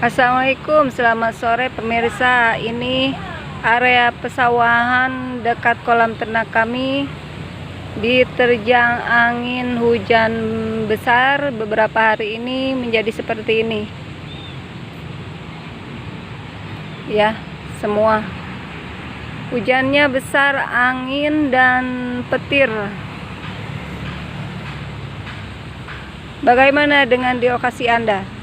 Assalamualaikum, selamat sore pemirsa. Ini area pesawahan dekat kolam ternak kami diterjang angin hujan besar. Beberapa hari ini menjadi seperti ini ya, semua hujannya besar, angin dan petir. Bagaimana dengan di lokasi Anda?